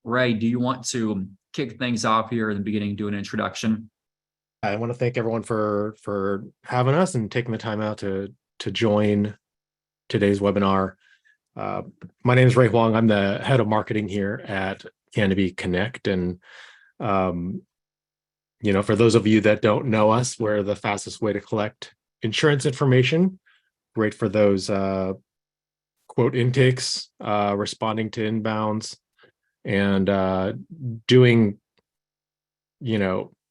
Ray, do you want to kick things off here in the beginning, do an introduction? I want to thank everyone for having us and taking the time out to join today's webinar. Uh, my name is Ray Huang. I'm the head of marketing here at Canopy Connect, and um, for those of you that don't know us, we're the fastest way to collect insurance information. Great for those quote intakes, responding to inbounds, and doing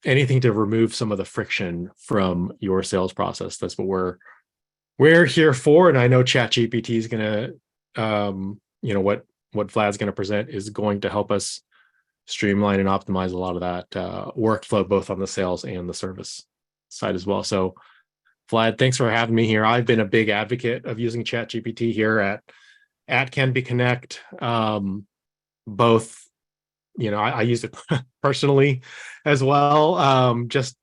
anything to remove some of the friction from your sales process. That's what we're here for. And I know ChatGPT is going to, what Vlad's going to present is going to help us streamline and optimize a lot of that workflow, both on the sales and the service side as well. So Vlad, thanks for having me here. I've been a big advocate of using ChatGPT here at Canopy Connect. Both, I use it personally as well, just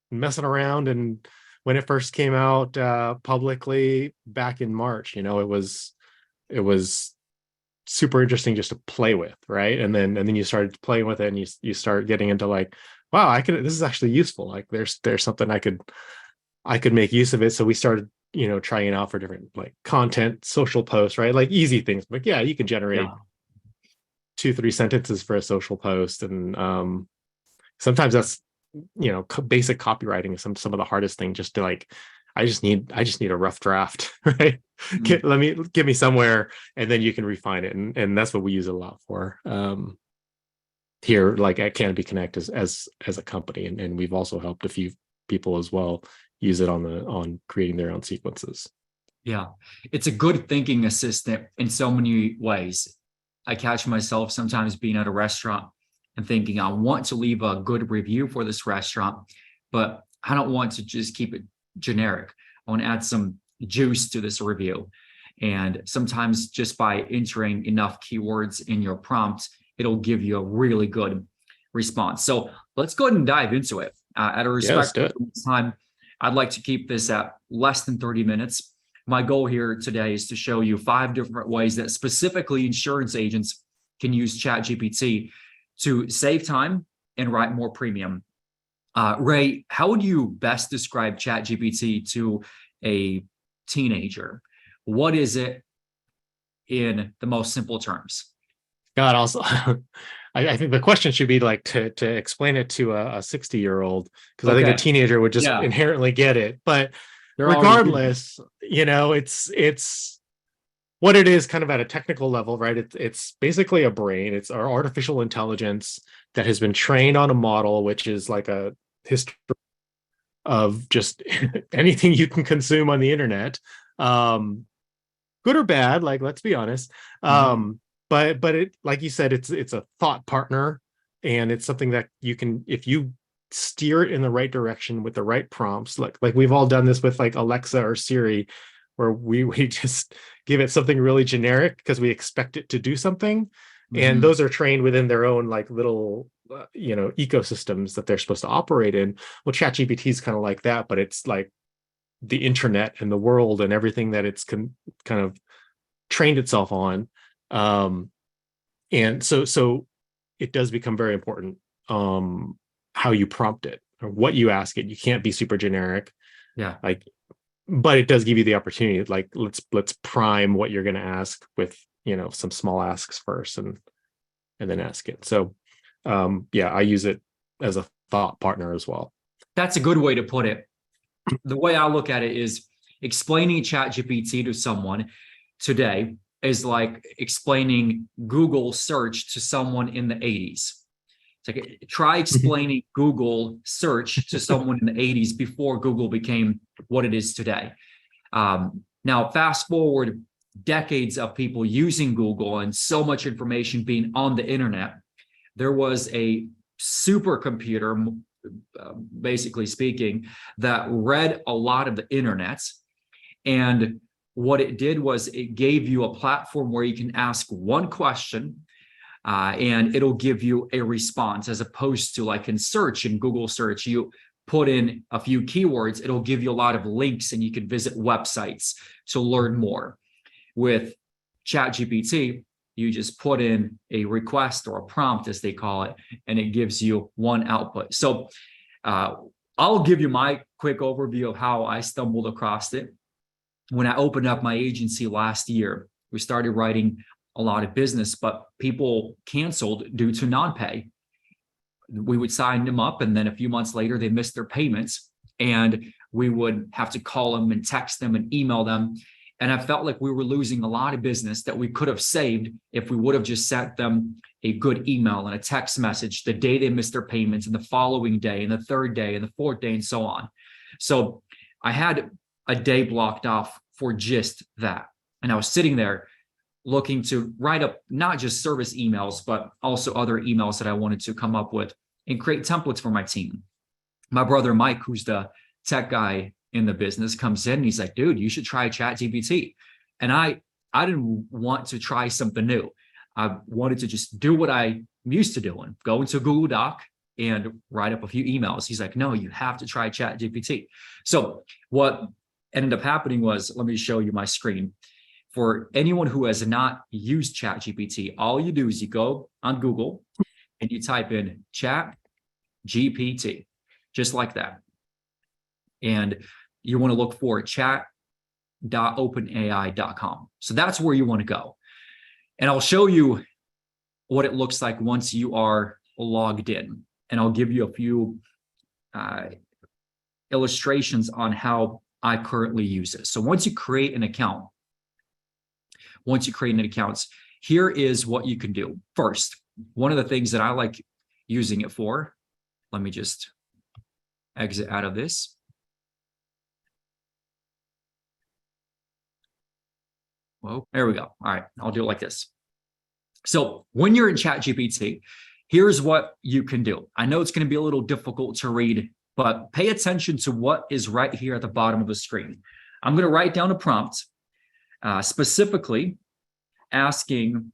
messing around. And when it first came out publicly back in March, it was super interesting just to play with, right? And then you started playing with it, and you start getting into like, wow, this is actually useful. Like there's something I could make use of it. So we started trying it out for different like content, social posts, right? Like easy things. But yeah, you can generate 2-3 sentences for a social post, and sometimes that's basic copywriting is some of the hardest thing. Just to like, I just need a rough draft, right? Give me somewhere, and then you can refine it, and that's what we use it a lot for here, like at Canopy Connect as a company, and we've also helped a few people as well use it on creating their own sequences. Yeah, it's a good thinking assistant in so many ways. I catch myself sometimes being at a restaurant and thinking, I want to leave a good review for this restaurant, but I don't want to just keep it generic. I want to add some juice to this review. And sometimes just by entering enough keywords in your prompt, it'll give you a really good response. So let's go ahead and dive into it. At a respectful time, I'd like to keep this at less than 30 minutes. My goal here today is to show you 5 different ways that specifically insurance agents can use ChatGPT to save time and write more premium. Ray, how would you best describe ChatGPT to a teenager? What is it in the most simple terms? God, also, I think the question should be like to explain it to a 60-year-old, because I think a teenager would just inherently get it. But regardless, it's what it is kind of at a technical level, right? It's basically a brain. It's our artificial intelligence that has been trained on a model, which is like a history of just anything you can consume on the internet, good or bad. Like, let's be honest. But it, like you said, it's a thought partner, and it's something that you can, if you steer it in the right direction with the right prompts, like we've all done this with like Alexa or Siri, where we just give it something really generic because we expect it to do something. And those are trained within their own like little ecosystems that they're supposed to operate in. Well, ChatGPT is kind of like that, but it's like the internet and the world and everything that it's kind of trained itself on. And so it does become very important how you prompt it or what you ask it. You can't be super generic. Yeah. But it does give you the opportunity, like let's prime what you're going to ask with some small asks first, and then ask it. So I use it as a thought partner as well. That's a good way to put it. The way I look at it is explaining ChatGPT to someone today is like explaining Google search to someone in the 80s. It's like, try explaining Google search to someone in the 80s before Google became what it is today. Now, fast forward decades of people using Google and so much information being on the internet, there was a supercomputer, basically speaking, that read a lot of the internet. And what it did was it gave you a platform where you can ask one question and it'll give you a response, as opposed to like in search, in Google search, you put in a few keywords, it'll give you a lot of links and you can visit websites to learn more. With ChatGPT, you just put in a request or a prompt, as they call it, and it gives you one output. So I'll give you my quick overview of how I stumbled across it. When I opened up my agency last year, we started writing a lot of business, but people canceled due to non-pay. We would sign them up, and then a few months later, they missed their payments, and we would have to call them and text them and email them. And I felt like we were losing a lot of business that we could have saved if we would have just sent them a good email and a text message the day they missed their payments, and the following day, and the third day, and the fourth day, and so on. So I had a day blocked off for just that. And I was sitting there looking to write up not just service emails, but also other emails that I wanted to come up with and create templates for my team. My brother, Mike, who's the tech guy in the business, comes in and he's like, dude, you should try ChatGPT. And I didn't want to try something new. I wanted to just do what I'm used to doing, go into Google Doc and write up a few emails. He's like, no, you have to try ChatGPT. So what ended up happening was, let me show you my screen. For anyone who has not used ChatGPT, all you do is you go on Google and you type in ChatGPT, just like that. And you want to look for chat.openai.com. So that's where you want to go. And I'll show you what it looks like once you are logged in. And I'll give you a few illustrations on how I currently use it. So once you create an account, here is what you can do. First, one of the things that I like using it for, let me just exit out of this. Well, there we go. All right, I'll do it like this. So when you're in ChatGPT, here's what you can do. I know it's going to be a little difficult to read, but pay attention to what is right here at the bottom of the screen. I'm going to write down a prompt, specifically asking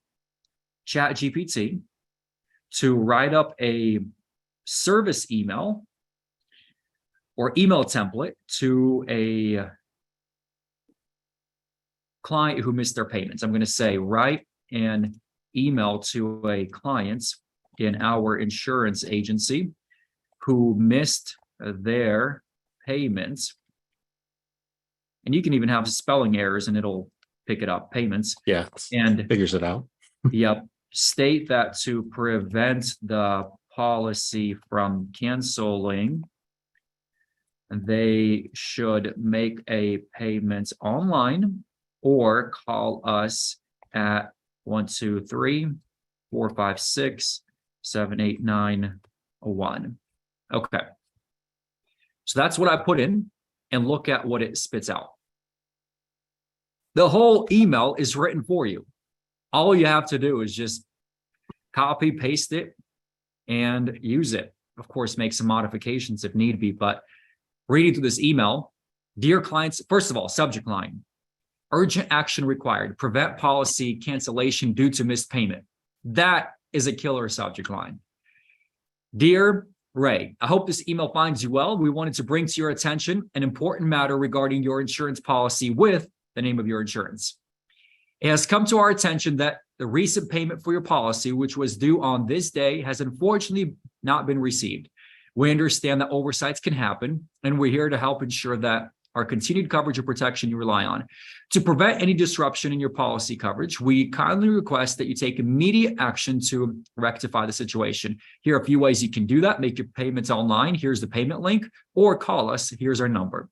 ChatGPT to write up a service email or email template to a client who missed their payments. I'm going to say, write an email to a client in our insurance agency who missed their payments. And you can even have spelling errors and it'll pick it up, payments. Yeah, and figures it out. Yep. State that to prevent the policy from canceling, they should make a payment online or call us at 123-456-789-1. Okay. So that's what I put in, and look at what it spits out. The whole email is written for you. All you have to do is just copy, paste it, and use it. Of course, make some modifications if need be, but reading through this email, dear clients, first of all, subject line, urgent action required, prevent policy cancellation due to missed payment. That is a killer subject line. Dear Ray, I hope this email finds you well. We wanted to bring to your attention an important matter regarding your insurance policy with the name of your insurance. It has come to our attention that the recent payment for your policy, which was due on this day, has unfortunately not been received. We understand that oversights can happen, and we're here to help ensure that our continued coverage and protection you rely on. To prevent any disruption in your policy coverage, we kindly request that you take immediate action to rectify the situation. Here are a few ways you can do that. Make your payments online. Here's the payment link, or call us. Here's our number.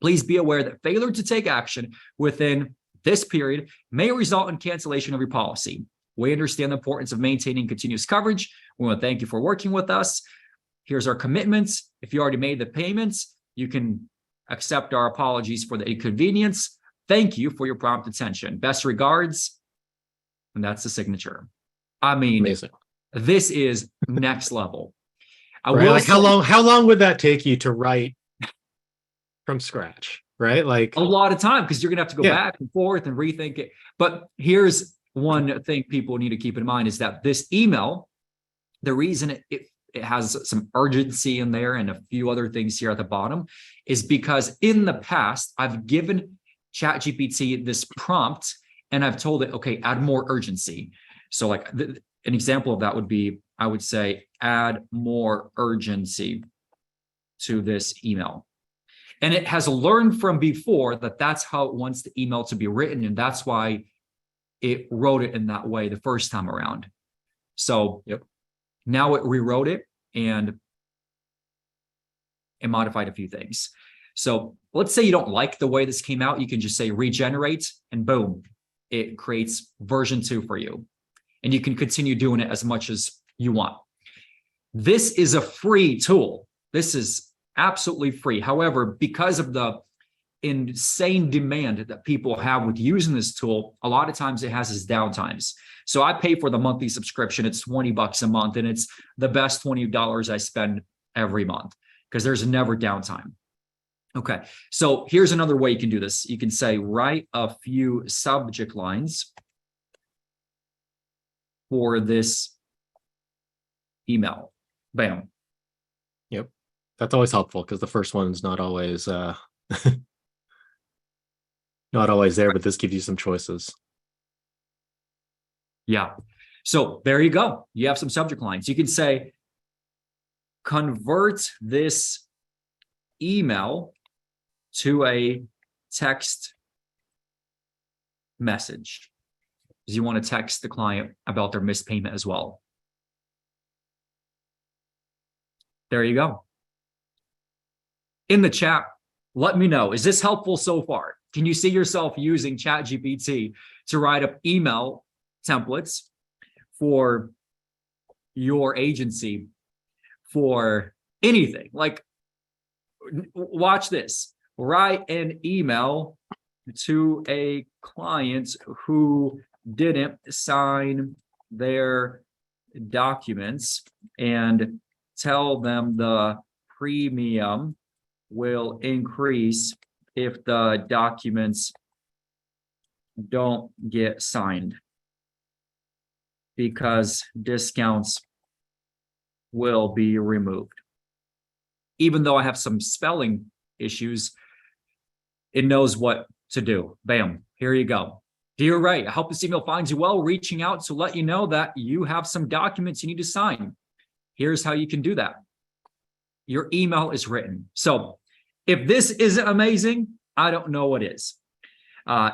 Please be aware that failure to take action within this period may result in cancellation of your policy. We understand the importance of maintaining continuous coverage. We want to thank you for working with us. Here's our commitments. If you already made the payments, you can accept our apologies for the inconvenience. Thank you for your prompt attention. Best regards. And that's the signature. I mean, amazing. This is next level. Right? Like how long would that take you to write from scratch? Right? Like a lot of time, because you're gonna have to go back and forth and rethink it. But here's one thing people need to keep in mind is that this email, the reason it has some urgency in there and a few other things here at the bottom is because in the past, I've given ChatGPT this prompt and I've told it, okay, add more urgency. So like an example of that would be, I would say, add more urgency to this email. And it has learned from before that that's how it wants the email to be written. And that's why it wrote it in that way the first time around. So now it rewrote it and modified a few things. So let's say you don't like the way this came out. You can just say regenerate and boom, it creates version 2 for you. And you can continue doing it as much as you want. This is a free tool. This is absolutely free. However, because of the insane demand that people have with using this tool, a lot of times it has its downtimes. So I pay for the monthly subscription. It's $20 a month, and it's the best $20 I spend every month because there's never downtime. Okay, so here's another way you can do this. You can say, write a few subject lines for this email. Bam. Yep. That's always helpful because the first one's not always not always there, but this gives you some choices. Yeah. So there you go. You have some subject lines. You can say, convert this email to a text message, because you want to text the client about their missed payment as well. There you go. In the chat, let me know, is this helpful so far? Can you see yourself using ChatGPT to write up email templates for your agency, for anything? Like, watch this. Write an email to a client who didn't sign their documents and tell them the premium will increase if the documents don't get signed, because discounts will be removed. Even though I have some spelling issues, it knows what to do. Bam, here you go. Dear Ray, I hope this email finds you well, reaching out to let you know that you have some documents you need to sign. Here's how you can do that. Your email is written. So if this isn't amazing, I don't know what is.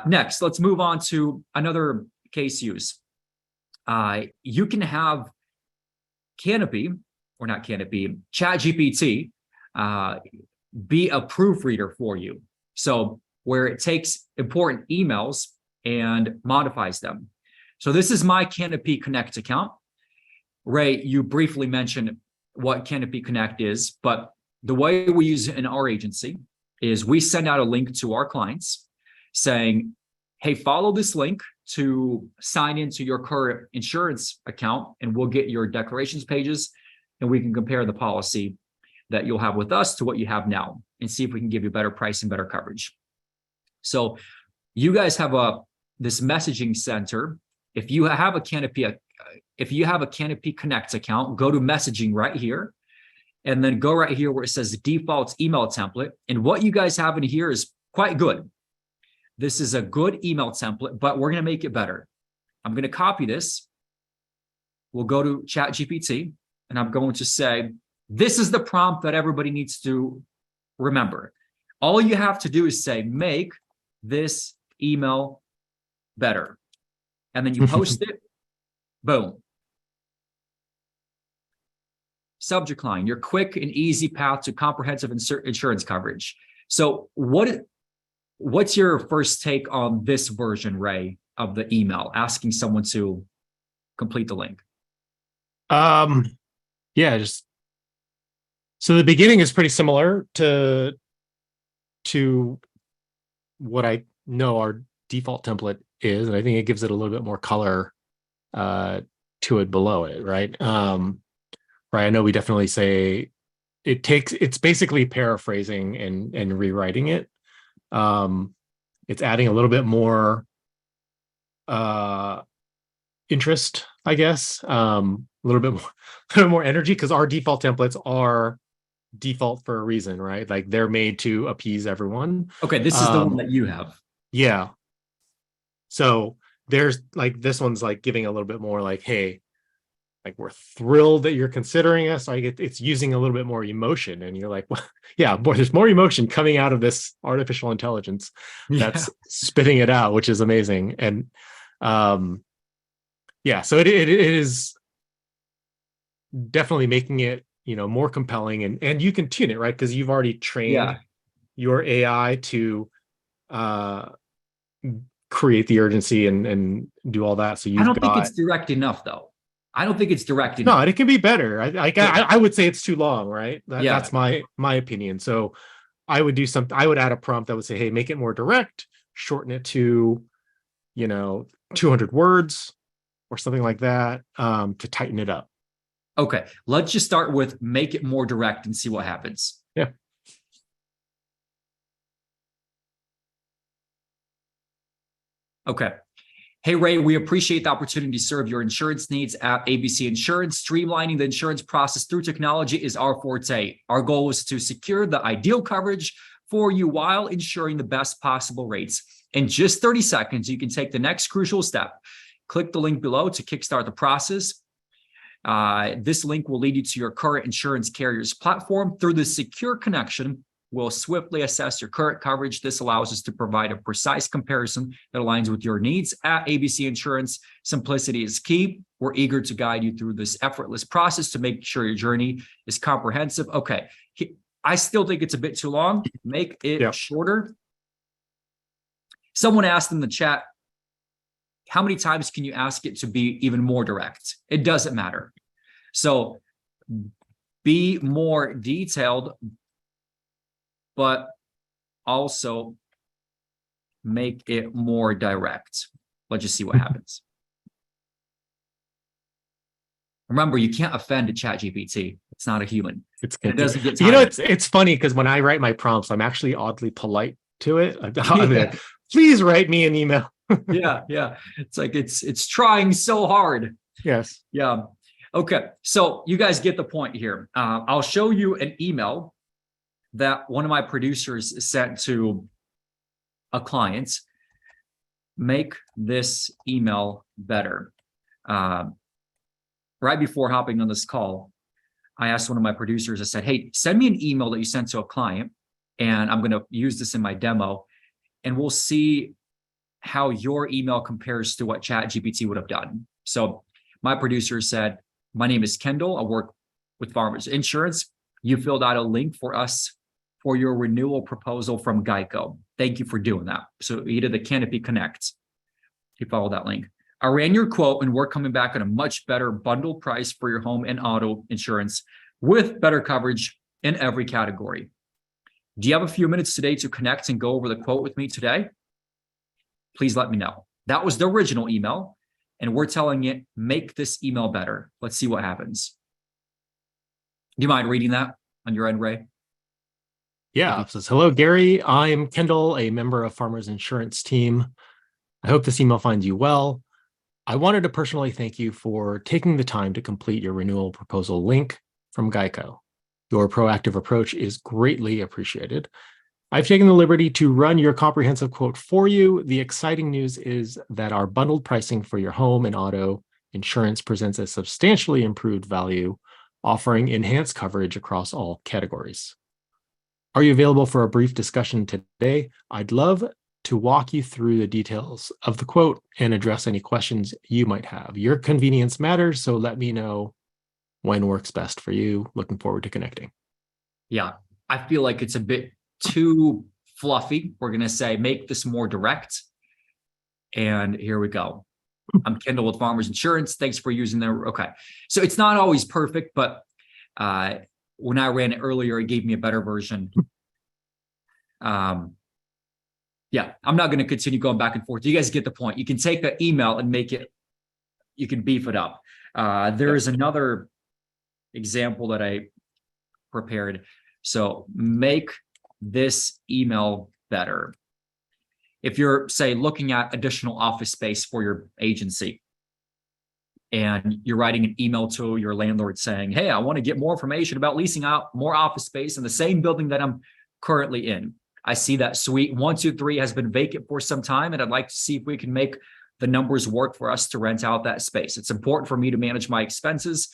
Next, let's move on to another case use. You can have Canopy, or not Canopy, ChatGPT, be a proofreader for you. So where it takes important emails and modifies them. So this is my Canopy Connect account. Ray, you briefly mentioned what Canopy Connect is, but the way we use it in our agency is we send out a link to our clients saying, hey, follow this link to sign into your current insurance account, and we'll get your declarations pages, and we can compare the policy that you'll have with us to what you have now and see if we can give you better price and better coverage. So you guys have this messaging center. If you have a Canopy Connect account, go to messaging right here, and then go right here where it says default email template. And what you guys have in here is quite good. This is a good email template, but we're going to make it better. I'm going to copy this. We'll go to ChatGPT, and I'm going to say, this is the prompt that everybody needs to remember. All you have to do is say, make this email better. And then you post it. Boom. Subject line, your quick and easy path to comprehensive insurance coverage. So what's your first take on this version, Ray, of the email, asking someone to complete the link? Yeah, just so the beginning is pretty similar to what I know our default template is, and I think it gives it a little bit more color to it below it, right? Right. I know we definitely say it's basically paraphrasing and rewriting it. It's adding a little bit more interest, I guess, a little bit more energy, because our default templates are default for a reason, right? Like they're made to appease everyone. Okay, this is the one that you have. Yeah. So there's like, this one's like giving a little bit more like, hey, like we're thrilled that you're considering us. Like it's using a little bit more emotion, and you're like, well, yeah, boy, there's more emotion coming out of this artificial intelligence Yeah. that's spitting it out, which is amazing. And yeah, so it is definitely making it, more compelling, and you can tune it, right? Because you've already trained Yeah. your AI to uh create the urgency and do all that. So I you've don't think got, it's direct enough, though. I don't think it's direct no, enough. it can be better. I would say it's too long, right? Yeah. That's my opinion. So I would do something. I would add a prompt that would say, hey, make it more direct, shorten it to, 200 words or something like that, to tighten it up. Okay. Let's just start with make it more direct and see what happens. Yeah. Okay. Hey, Ray, we appreciate the opportunity to serve your insurance needs at ABC Insurance. Streamlining the insurance process through technology is our forte. Our goal is to secure the ideal coverage for you while ensuring the best possible rates. In just 30 seconds, you can take the next crucial step. Click the link below to kickstart the process. This link will lead you to your current insurance carrier's platform. Through the secure connection, we'll swiftly assess your current coverage. This allows us to provide a precise comparison that aligns with your needs. At ABC Insurance, simplicity is key. We're eager to guide you through this effortless process to make sure your journey is comprehensive. Okay, I still think it's a bit too long. Make it shorter. Someone asked in the chat, how many times can you ask it to be even more direct? It doesn't matter. So be more detailed, but also make it more direct. Let's just see what happens. Remember, you can't offend a ChatGPT. It's not a human. It doesn't get tired. It's funny because when I write my prompts, I'm actually oddly polite to it. I'm like, please write me an email. Yeah. It's like it's trying so hard. Yes. Yeah. Okay. So you guys get the point here. I'll show you an email that one of my producers sent to a client. Make this email better. Right before hopping on this call, I asked one of my producers, I said, hey, send me an email that you sent to a client, and I'm going to use this in my demo, and we'll see how your email compares to what ChatGPT would have done. So my producer said, my name is Kendall. I work with Farmers Insurance. You filled out a link for us for your renewal proposal from Geico. Thank you for doing that. So he did the Canopy Connect. He followed that link. I ran your quote, and we're coming back on a much better bundled price for your home and auto insurance with better coverage in every category. Do you have a few minutes today to connect and go over the quote with me today? Please let me know. That was the original email, and we're telling it, make this email better. Let's see what happens. Do you mind reading that on your end, Ray? Yeah. It says, hello, Gary. I'm Kendall, a member of Farmers Insurance team. I hope this email finds you well. I wanted to personally thank you for taking the time to complete your renewal proposal link from Geico. Your proactive approach is greatly appreciated. I've taken the liberty to run your comprehensive quote for you. The exciting news is that our bundled pricing for your home and auto insurance presents a substantially improved value, offering enhanced coverage across all categories. Are you available for a brief discussion today? I'd love to walk you through the details of the quote and address any questions you might have. Your convenience matters, so let me know when works best for you. Looking forward to connecting. Yeah, I feel like it's a bit too fluffy. We're going to say, make this more direct. And here we go. I'm Kendall with Farmers Insurance. Thanks for using their, okay. So it's not always perfect, but when I ran it earlier, it gave me a better version. Yeah, I'm not going to continue going back and forth. You guys get the point. You can take an email and make it, you can beef it up. There is another example that I prepared. So make this email better. If you're, say, looking at additional office space for your agency, and you're writing an email to your landlord saying, hey, I want to get more information about leasing out more office space in the same building that I'm currently in. I see that suite 123 has been vacant for some time, and I'd like to see if we can make the numbers work for us to rent out that space. It's important for me to manage my expenses.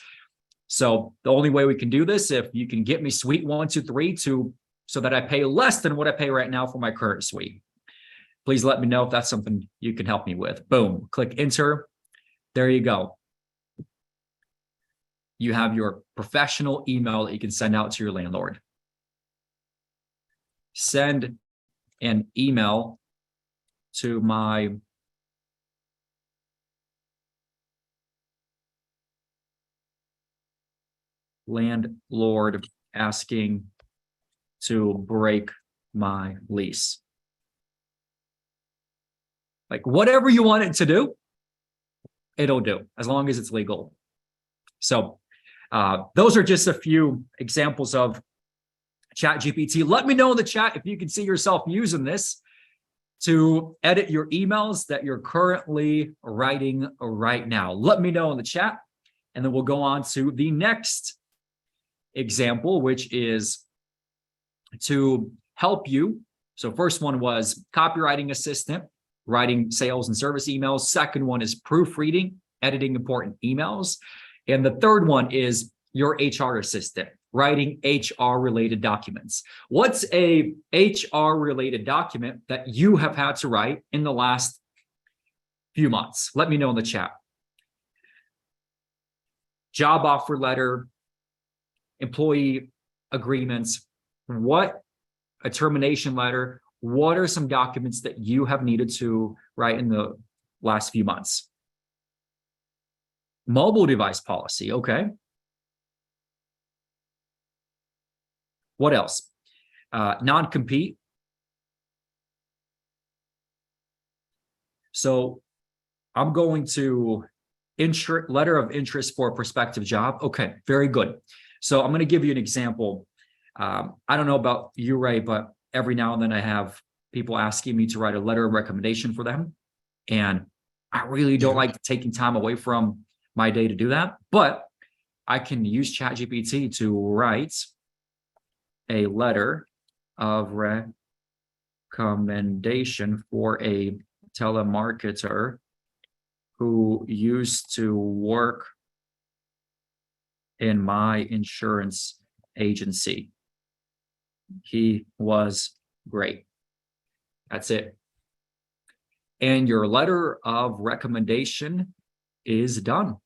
So the only way we can do this, if you can get me suite 1, 2, 3 so that I pay less than what I pay right now for my current suite. Please let me know if that's something you can help me with. Boom, click enter. There you go. You have your professional email that you can send out to your landlord. Send an email to my landlord asking to break my lease. Like whatever you want it to do, it'll do as long as it's legal. So those are just a few examples of ChatGPT. Let me know in the chat if you can see yourself using this to edit your emails that you're currently writing right now. Let me know in the chat, and then we'll go on to the next example, which is to help you. So first one was copywriting assistant, writing sales and service emails. Second one is proofreading, editing important emails. And the third one is your HR assistant, writing HR related documents. What's a HR related document that you have had to write in the last few months? Let me know in the chat. Job offer letter, employee agreements, a termination letter. What are some documents that you have needed to write in the last few months? Mobile device policy, okay. What else? Non-compete. So I'm going to letter of interest for a prospective job. Okay, very good. So I'm going to give you an example. I don't know about you, Ray, but every now and then I have people asking me to write a letter of recommendation for them. And I really don't like taking time away from my day to do that, but I can use ChatGPT to write a letter of recommendation for a telemarketer who used to work in my insurance agency. He was great. That's it. And your letter of recommendation is done.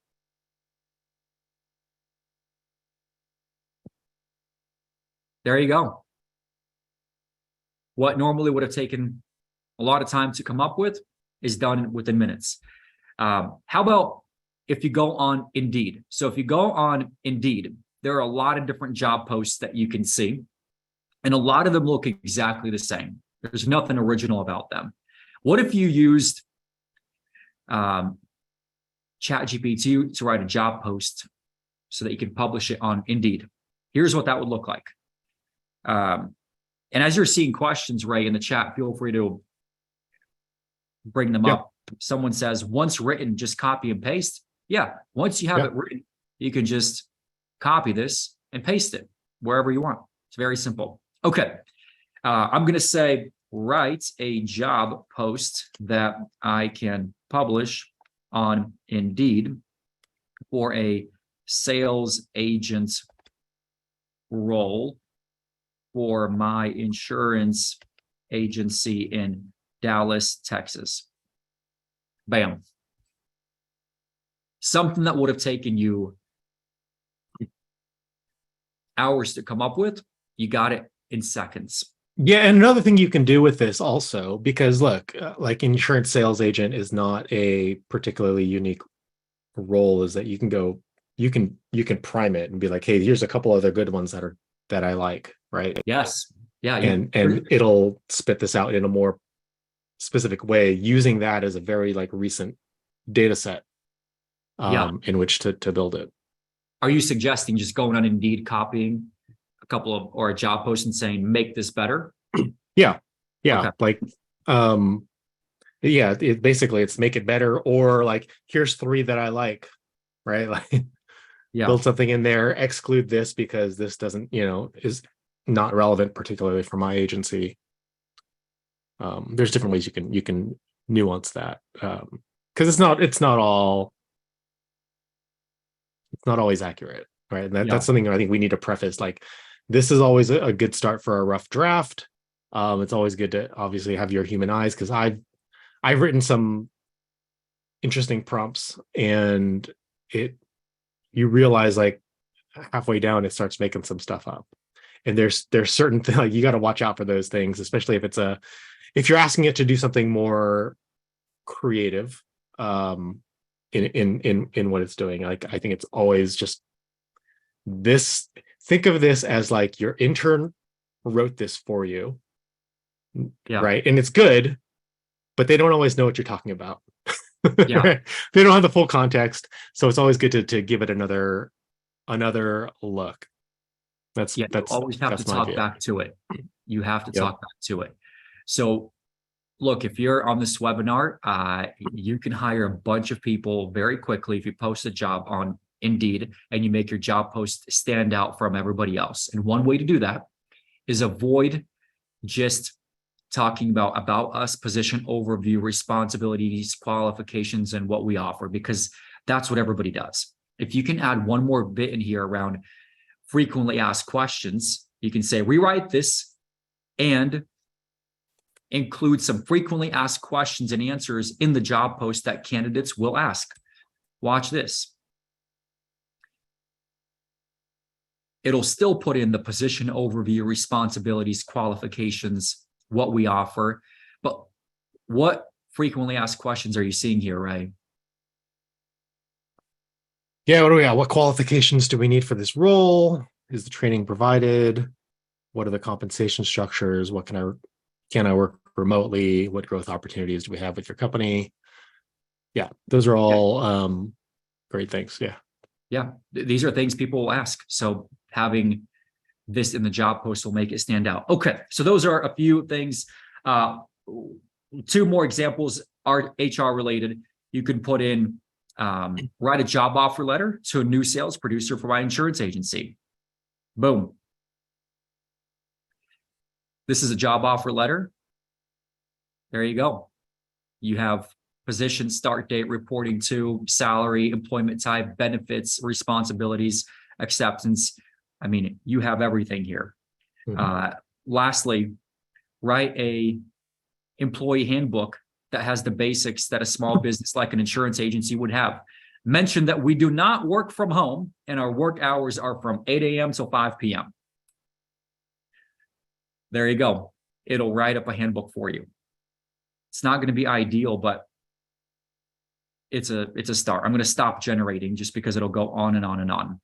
There you go. What normally would have taken a lot of time to come up with is done within minutes. How about if you go on Indeed? So if you go on Indeed, there are a lot of different job posts that you can see, and a lot of them look exactly the same. There's nothing original about them. What if you used ChatGPT to write a job post so that you can publish it on Indeed? Here's what that would look like. And as you're seeing questions, Ray, in the chat, feel free to bring them up. Someone says, once written, just copy and paste. Yeah, once you have it written, you can just copy this and paste it wherever you want. It's very simple. Okay, I'm going to say, write a job post that I can publish on Indeed for a sales agent role for my insurance agency in Dallas, Texas. Bam. Something that would have taken you hours to come up with, you got it in seconds. Yeah, and another thing you can do with this also, because look, like insurance sales agent is not a particularly unique role, is that you can go, you can prime it and be like, hey, here's a couple other good ones that I like, right? Yes. Yeah. And it'll spit this out in a more specific way, using that as a very like recent data set in which to build it. Are you suggesting just going on Indeed, copying a couple of, or a job post and saying, make this better? Yeah. Okay. Like, basically it's make it better, or like, here's 3 that I like, right? Like, build something in there, exclude this because this doesn't, is not relevant, particularly for my agency. There's different ways you can nuance that. because it's not always accurate, right? And that's something I think we need to preface. Like, this is always a good start for a rough draft. It's always good to obviously have your human eyes, because I've written some interesting prompts, and you realize like halfway down it starts making some stuff up. And there's certain things like you got to watch out for those things, especially if you're asking it to do something more creative in what it's doing. Like, I think it's always just this. Think of this as like your intern wrote this for you, right? And it's good, but they don't always know what you're talking about. They don't have the full context, so it's always good to give it another look. That's always have to talk back to it. You have to talk back to it. So look, if you're on this webinar, you can hire a bunch of people very quickly if you post a job on Indeed and you make your job post stand out from everybody else. And one way to do that is avoid just talking about us, position overview, responsibilities, qualifications, and what we offer, because that's what everybody does. If you can add one more bit in here around frequently asked questions, you can say, rewrite this and include some frequently asked questions and answers in the job post that candidates will ask. Watch this. It'll still put in the position overview, responsibilities, qualifications, what we offer. But what frequently asked questions are you seeing here, Ray? Yeah, what do we got? What qualifications do we need for this role? Is the training provided? What are the compensation structures? What can I work remotely? What growth opportunities do we have with your company? Yeah, those are all great things. Yeah, these are things people will ask. So having this in the job post will make it stand out. Okay, so those are a few things. Two more examples are HR related. You can put in write a job offer letter to a new sales producer for my insurance agency. Boom. This is a job offer letter. There you go. You have position, start date, reporting to, salary, employment type, benefits, responsibilities, acceptance. I mean, you have everything here. Lastly, write a employee handbook that has the basics that a small business like an insurance agency would have. Mention that we do not work from home and our work hours are from 8 a.m. till 5 p.m. There you go. It'll write up a handbook for you. It's not going to be ideal, but it's a start. I'm going to stop generating just because it'll go on and on and on.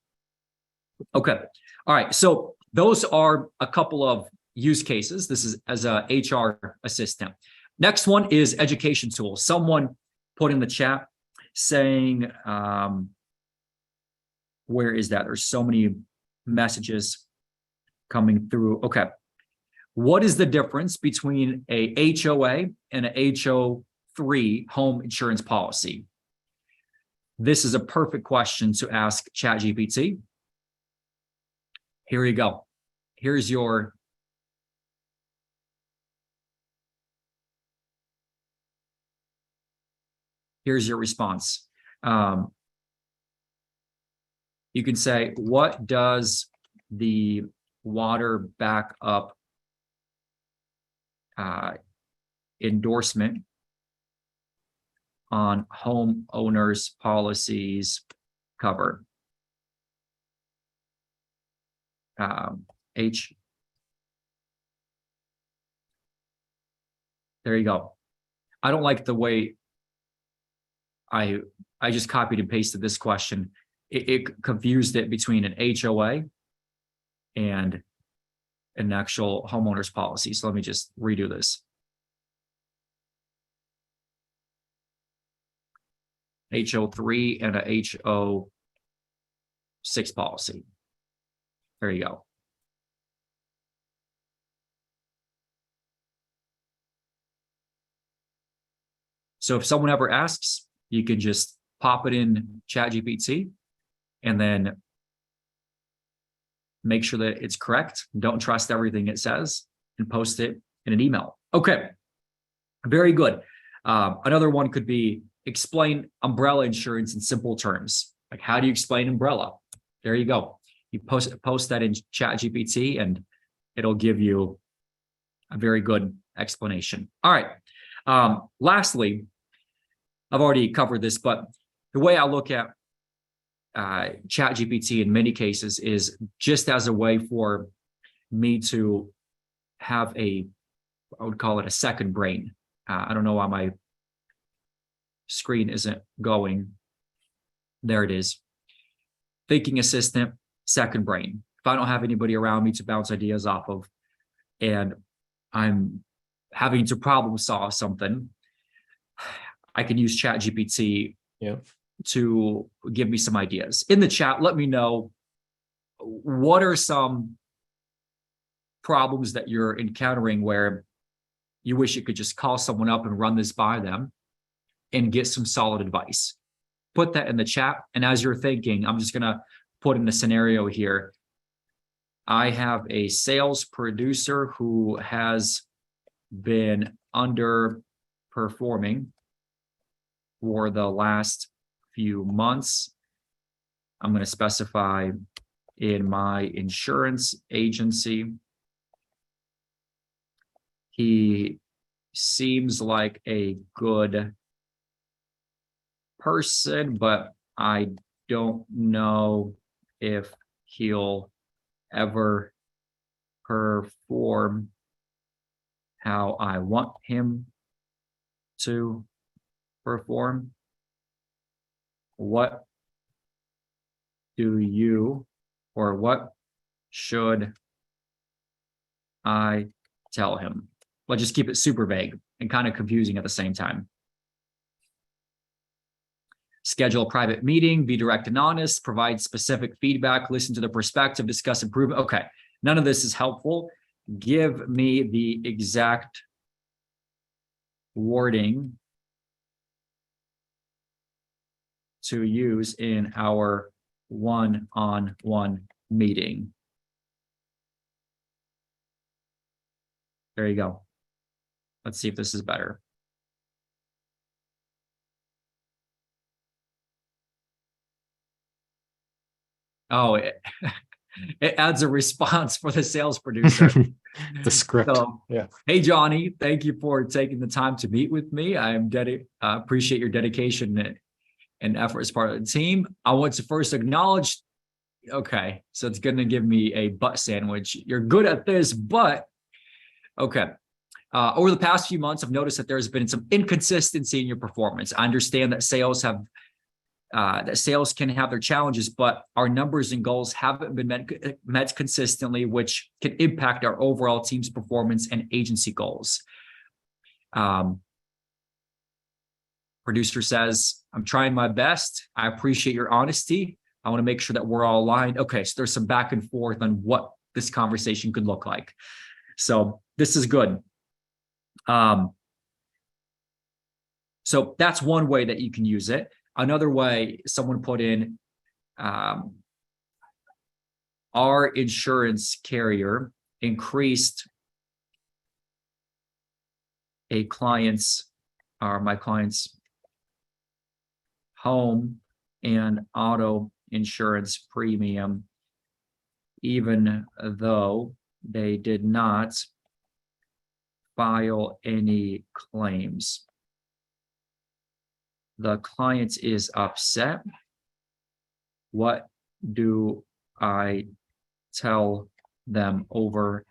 Okay. All right. So those are a couple of use cases. This is as a HR assistant. Next one is education tools. Someone put in the chat saying, where is that? There's so many messages coming through. Okay. What is the difference between a HOA and a HO3 home insurance policy? This is a perfect question to ask ChatGPT. Here you go. Here's your response. You can say, what does the water backup endorsement on homeowners policies cover? There you go. I don't like the way I just copied and pasted this question. It confused it between an HOA and an actual homeowner's policy. So let me just redo this. HO3 and a HO6 policy. There you go. So if someone ever asks, you can just pop it in ChatGPT and then make sure that it's correct. Don't trust everything it says and post it in an email. Okay, very good. Another one could be explain umbrella insurance in simple terms. Like, how do you explain umbrella? There you go. You post that in ChatGPT and it'll give you a very good explanation. All right. Lastly, I've already covered this, but the way I look at ChatGPT in many cases is just as a way for me to have I would call it a second brain. I don't know why my screen isn't going. There it is. Thinking assistant, second brain. If I don't have anybody around me to bounce ideas off of, and I'm having to problem solve something, I can use ChatGPT to give me some ideas. In the chat, let me know what are some problems that you're encountering where you wish you could just call someone up and run this by them and get some solid advice. Put that in the chat. And as you're thinking, I'm just going to put in a scenario here. I have a sales producer who has been underperforming for the last few months. I'm going to specify in my insurance agency. He seems like a good person, but I don't know if he'll ever perform how I want him to perform. What should I tell him? Let's just keep it super vague and kind of confusing at the same time. Schedule a private meeting, be direct and honest, provide specific feedback, listen to the perspective, discuss improvement. Okay, none of this is helpful. Give me the exact wording to use in our one-on-one meeting. There you go. Let's see if this is better. Oh, it adds a response for the sales producer. The script. So, yeah. Hey, Johnny, thank you for taking the time to meet with me. I appreciate your dedication and effort as part of the team. I want to first acknowledge, okay, so it's going to give me a butt sandwich. You're good at this, but okay. Over the past few months, I've noticed that there's been some inconsistency in your performance. I understand that sales can have their challenges, but our numbers and goals haven't been met consistently, which can impact our overall team's performance and agency goals. Producer says, I'm trying my best. I appreciate your honesty. I want to make sure that we're all aligned. Okay, so there's some back and forth on what this conversation could look like. So this is good. So that's one way that you can use it. Another way, someone put in, our insurance carrier increased my client's home and auto insurance premium, even though they did not file any claims. The client is upset. What do I tell them over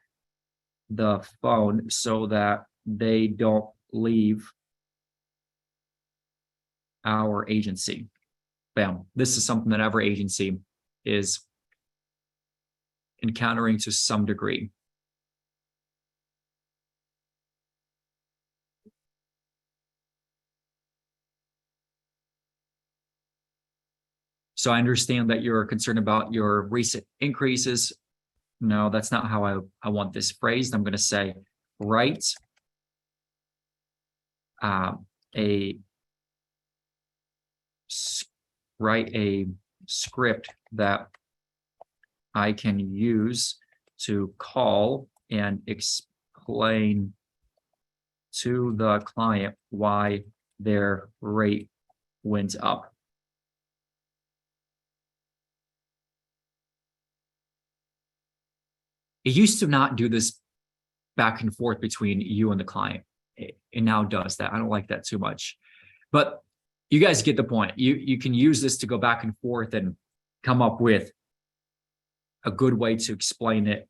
the phone so that they don't leave our agency? Bam. This is something that every agency is encountering to some degree. So I understand that you're concerned about your recent increases. No, that's not how I want this phrased. I'm going to say, write a script that I can use to call and explain to the client why their rate went up. It used to not do this back and forth between you and the client. It now does that. I don't like that too much. But you guys get the point. You can use this to go back and forth and come up with a good way to explain it.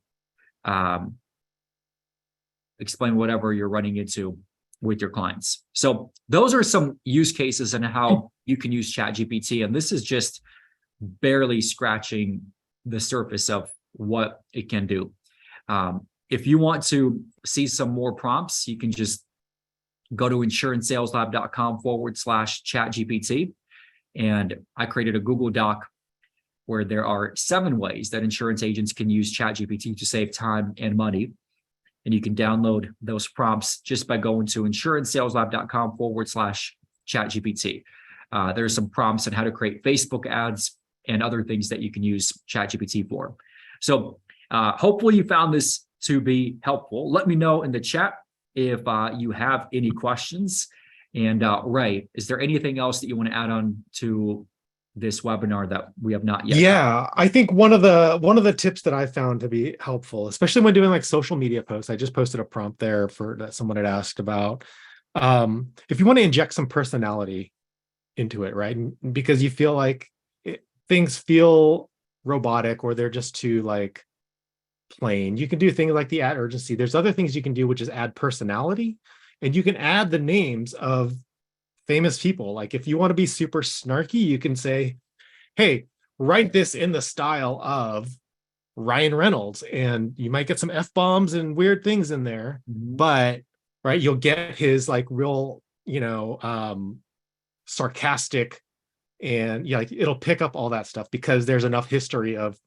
Explain whatever you're running into with your clients. So those are some use cases and how you can use ChatGPT. And this is just barely scratching the surface of what it can do. If you want to see some more prompts, you can just go to insurancesaleslab.com/ChatGPT. And I created a Google Doc where there are 7 ways that insurance agents can use ChatGPT to save time and money. And you can download those prompts just by going to insurancesaleslab.com/ChatGPT. There are some prompts on how to create Facebook ads and other things that you can use ChatGPT for. So hopefully you found this to be helpful. Let me know in the chat if you have any questions. And Ray, is there anything else that you want to add on to this webinar that we have not yet? Yeah, I think one of the tips that I found to be helpful, especially when doing like social media posts, I just posted a prompt there for that someone had asked about. If you want to inject some personality into it, right? Because you feel like things feel robotic or they're just too like plain. You can do things like the add urgency. There's other things you can do, which is add personality, and you can add the names of famous people. Like if you want to be super snarky, you can say, hey, write this in the style of Ryan Reynolds, and you might get some F-bombs and weird things in there, but right, you'll get his like real, sarcastic, and yeah, like it'll pick up all that stuff because there's enough history of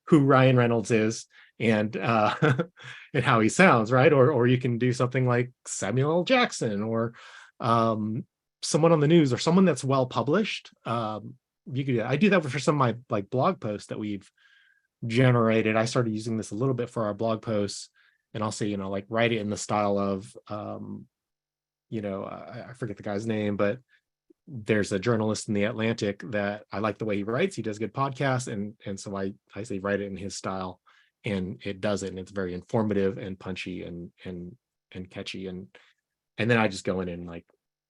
who Ryan Reynolds is and and how he sounds, right? Or you can do something like Samuel L. Jackson or someone on the news or someone that's well published. You could, I do that for some of my like blog posts that we've generated. I started using this a little bit for our blog posts, and I'll say, like write it in the style of I forget the guy's name, but there's a journalist in the Atlantic that I like the way he writes. He does good podcasts, and so I say write it in his style, and it does it, and it's very informative and punchy and catchy, and then I just go in and like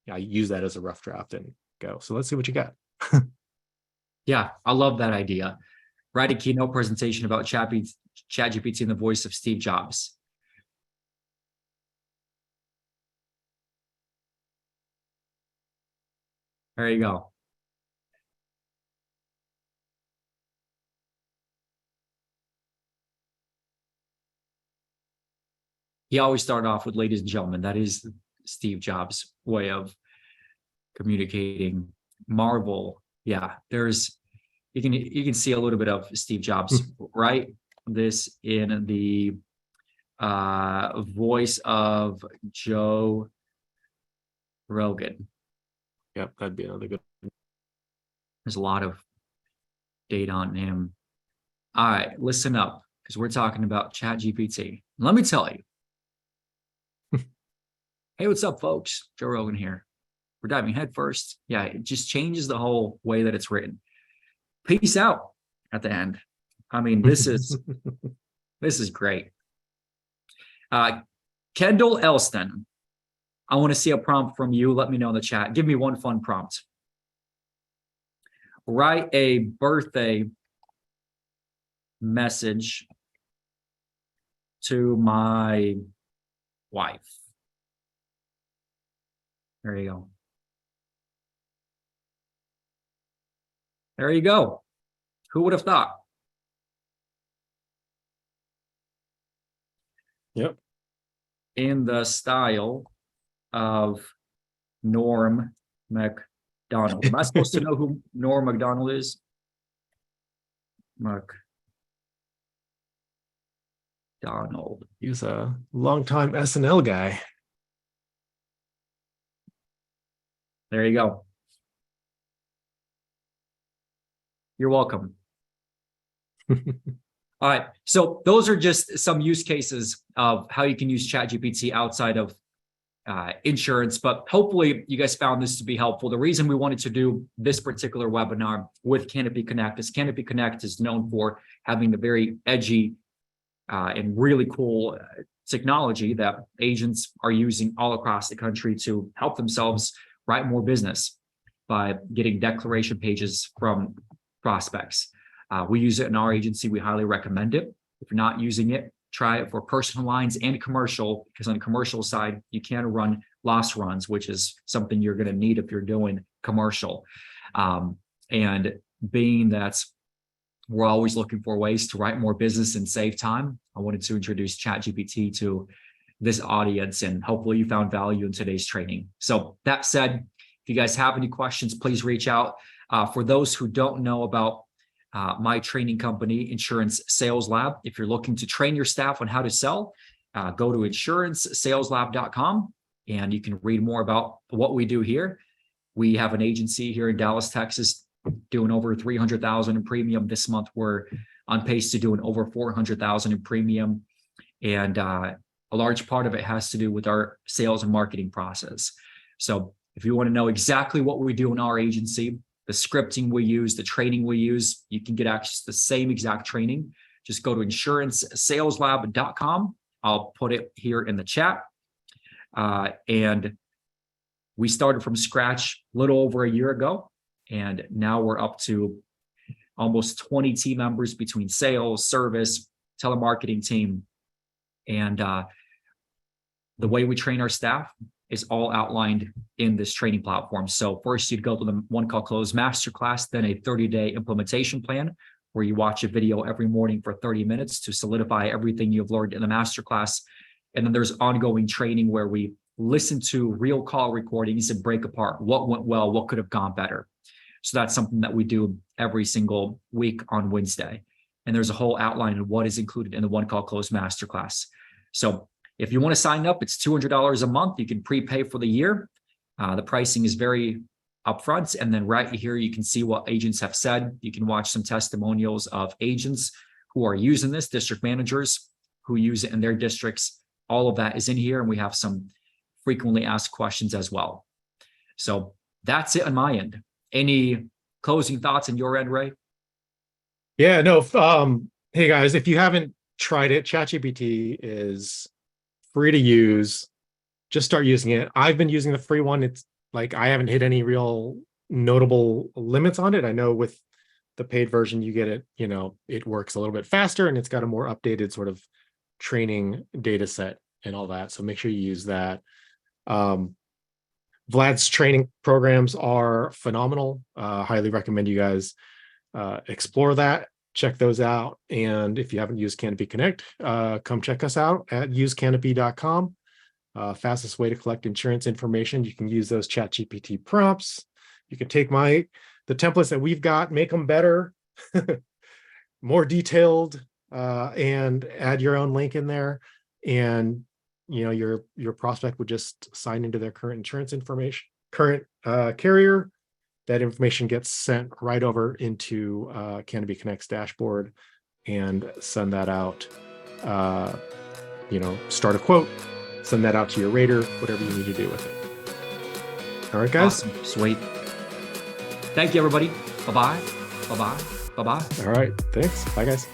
I use that as a rough draft and go. So let's see what you got. Yeah, I love that idea. Write a keynote presentation about ChatGPT in the voice of Steve Jobs. There you go. He always started off with ladies and gentlemen. That is Steve Jobs' way of communicating. Marvel. Yeah, you can see a little bit of Steve Jobs, right? This in the voice of Joe Rogan. Yep, that'd be another good one. There's a lot of data on him. All right, listen up, because we're talking about ChatGPT. Let me tell you. Hey, what's up, folks? Joe Rogan here. We're diving head first. Yeah, it just changes the whole way that it's written. Peace out at the end. I mean, this is great. Kendall Elston, I want to see a prompt from you. Let me know in the chat. Give me one fun prompt. Write a birthday message to my wife. There you go. There you go. Who would have thought? Yep. In the style of Norm Macdonald. Am I supposed to know who Norm Macdonald is? Macdonald. He's a longtime SNL guy. There you go. You're welcome. All right. So those are just some use cases of how you can use ChatGPT outside of insurance, but hopefully you guys found this to be helpful. The reason we wanted to do this particular webinar with Canopy Connect is Canopy Connect is known for having the very edgy and really cool technology that agents are using all across the country to help themselves write more business by getting declaration pages from prospects. We use it in our agency. We highly recommend it. If you're not using it, try it for personal lines and commercial, because on the commercial side, you can run loss runs, which is something you're going to need if you're doing commercial. And being that we're always looking for ways to write more business and save time, I wanted to introduce ChatGPT to this audience, and hopefully you found value in today's training. So that said, if you guys have any questions, please reach out. For those who don't know about my training company, Insurance Sales Lab, if you're looking to train your staff on how to sell, go to insurancesaleslab.com and you can read more about what we do here. We have an agency here in Dallas, Texas, doing over 300,000 in premium. This month, we're on pace to doing over 400,000 in premium. And a large part of it has to do with our sales and marketing process. So if you want to know exactly what we do in our agency, the scripting we use, the training we use, you can get access to the same exact training. Just go to insurancesaleslab.com. I'll put it here in the chat. And we started from scratch a little over a year ago. And now we're up to almost 20 team members between sales, service, telemarketing team. And the way we train our staff is all outlined in this training platform. So first you'd go to the One Call Close Masterclass, then a 30-day implementation plan where you watch a video every morning for 30 minutes to solidify everything you've learned in the masterclass. And then there's ongoing training where we listen to real call recordings and break apart what went well, what could have gone better. So that's something that we do every single week on Wednesday. And there's a whole outline of what is included in the One Call Close Masterclass. So if you want to sign up, it's $200 a month. You can prepay for the year. The pricing is very upfront. And then right here, you can see what agents have said. You can watch some testimonials of agents who are using this, district managers who use it in their districts. All of that is in here. And we have some frequently asked questions as well. So that's it on my end. Any closing thoughts on your end, Ray? Yeah, no. Hey guys, if you haven't tried it, ChatGPT is free to use. Just start using it. I've been using the free one. It's like I haven't hit any real notable limits on it. I know with the paid version, you get it, it works a little bit faster and it's got a more updated sort of training data set and all that. So make sure you use that. Vlad's training programs are phenomenal. Highly recommend you guys explore that, check those out. And if you haven't used Canopy Connect, come check us out at usecanopy.com. Fastest way to collect insurance information. You can use those ChatGPT prompts. You can take the templates that we've got, make them better, more detailed, and add your own link in there. And your prospect would just sign into their current insurance information, current carrier. That information gets sent right over into Canopy Connect's dashboard and send that out. Start a quote, send that out to your rater, whatever you need to do with it. All right, guys. Awesome. Sweet. Thank you, everybody. Bye-bye. Bye-bye. Bye-bye. All right. Thanks. Bye, guys.